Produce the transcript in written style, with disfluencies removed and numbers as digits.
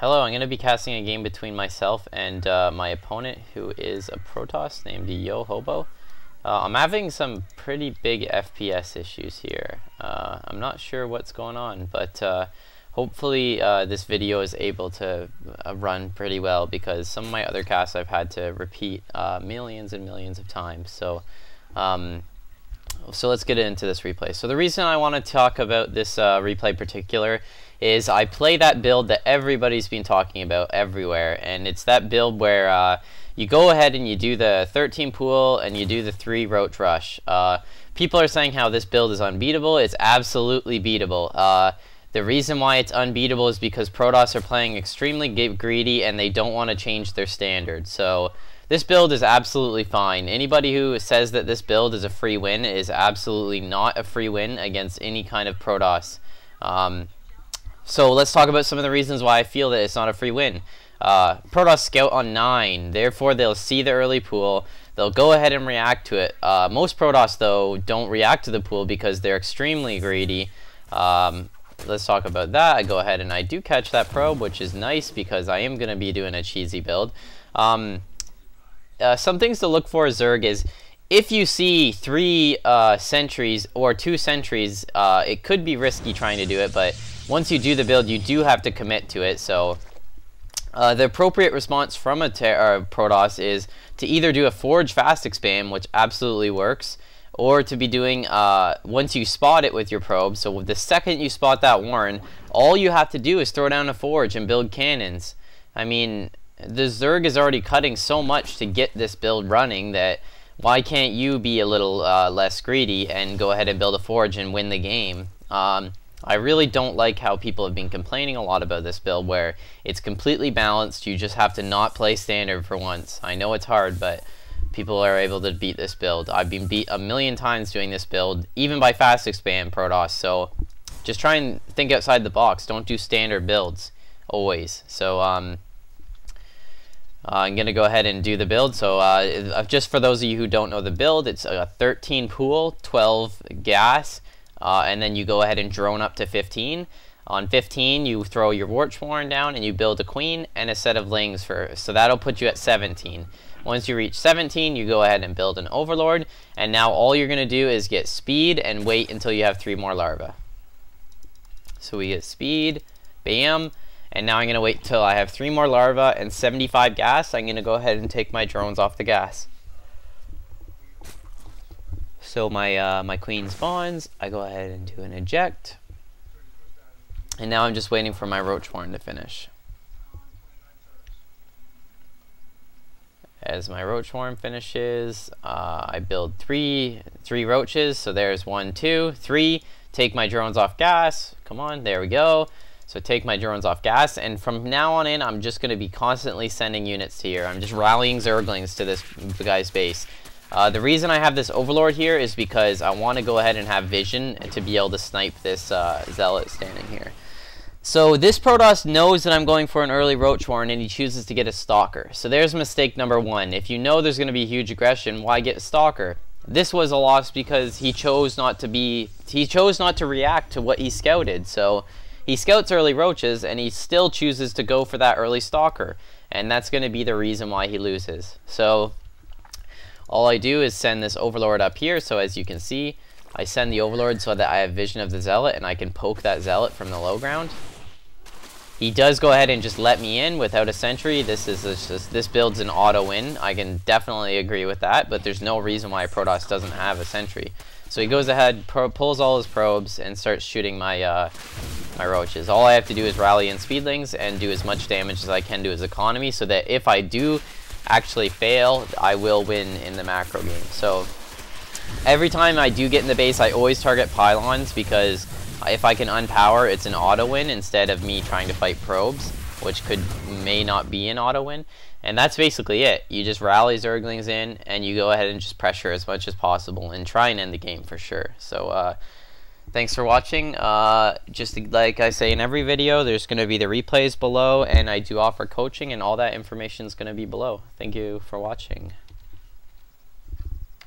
Hello, I'm going to be casting a game between myself and my opponent, who is a Protoss named Yo Hobo. I'm having some pretty big FPS issues here. I'm not sure what's going on, but hopefully this video is able to run pretty well, because some of my other casts I've had to repeat millions and millions of times. So let's get into this replay. So the reason I want to talk about this replay in particular is I play that build that everybody's been talking about everywhere, and it's that build where you go ahead and you do the 13 pool and you do the 3 roach rush. People are saying how this build is unbeatable. It's absolutely beatable. The reason why it's unbeatable is because Protoss are playing extremely greedy and they don't want to change their standard. So this build is absolutely fine. Anybody who says that this build is a free win is absolutely not a free win against any kind of Protoss. So let's talk about some of the reasons why I feel that it's not a free win. Protoss scout on 9, therefore they'll see the early pool, they'll go ahead and react to it. Most Protoss though don't react to the pool because they're extremely greedy. Let's talk about that. I go ahead and I do catch that probe, which is nice because I am going to be doing a cheesy build. Some things to look for zerg is if you see 3 sentries or 2 sentries, it could be risky trying to do it, but once you do the build, you do have to commit to it. So the appropriate response from a Protoss is to either do a forge fast expand, which absolutely works, or to be doing, once you spot it with your probe, so the second you spot that warren, all you have to do is throw down a forge and build cannons. I mean, the zerg is already cutting so much to get this build running that why can't you be a little less greedy and go ahead and build a forge and win the game? I really don't like how people have been complaining a lot about this build, where it's completely balanced. You just have to not play standard for once. I know it's hard, but people are able to beat this build. I've been beat a million times doing this build, even by fast expand Protoss. So just try and think outside the box. Don't do standard builds always. So I'm going to go ahead and do the build. So just for those of you who don't know the build, it's a 13 pool, 12 gas, and then you go ahead and drone up to 15. On 15, you throw your Warch Warren down and you build a queen and a set of lings so that'll put you at 17. Once you reach 17, you go ahead and build an overlord, and now all you're going to do is get speed and wait until you have 3 more larvae. So we get speed, bam, and now I'm going to wait till I have 3 more larvae and 75 gas. I'm going to go ahead and take my drones off the gas. So my queen spawns, I go ahead and do an eject, and now I'm just waiting for my roach warren to finish. As my roach warren finishes, I build three roaches. So there's 1, 2, 3. Take my drones off gas. Come on, there we go. So take my drones off gas, and from now on in, I'm just going to be constantly sending units to here. I'm just rallying zerglings to this guy's base. The reason I have this overlord here is because I want to go ahead and have vision to be able to snipe this zealot standing here. So this Protoss knows that I'm going for an early roach warren, and he chooses to get a stalker. So there's mistake number 1. If you know there's going to be huge aggression, why get a stalker? This was a loss because he chose not to react to what he scouted. So he scouts early roaches and he still chooses to go for that early stalker, and that's going to be the reason why he loses. So all I do is send this overlord up here. So as you can see, I send the overlord so that I have vision of the zealot and I can poke that zealot from the low ground. He does go ahead and just let me in without a sentry. This build's an auto win. I can definitely agree with that, but there's no reason why Protoss doesn't have a sentry. So he goes ahead, pulls all his probes, and starts shooting my my roaches. All I have to do is rally in speedlings and do as much damage as I can to his economy, so that if I do actually fail, I will win in the macro game. So every time I do get in the base, I always target pylons, because if I can unpower, it's an auto win instead of me trying to fight probes, which may not be an auto win. And that's basically it. You just rally zerglings in and you go ahead and just pressure as much as possible and try and end the game for sure. So thanks for watching. Just like I say in every video, there's going to be the replays below, and I do offer coaching, and all that information is going to be below. Thank you for watching.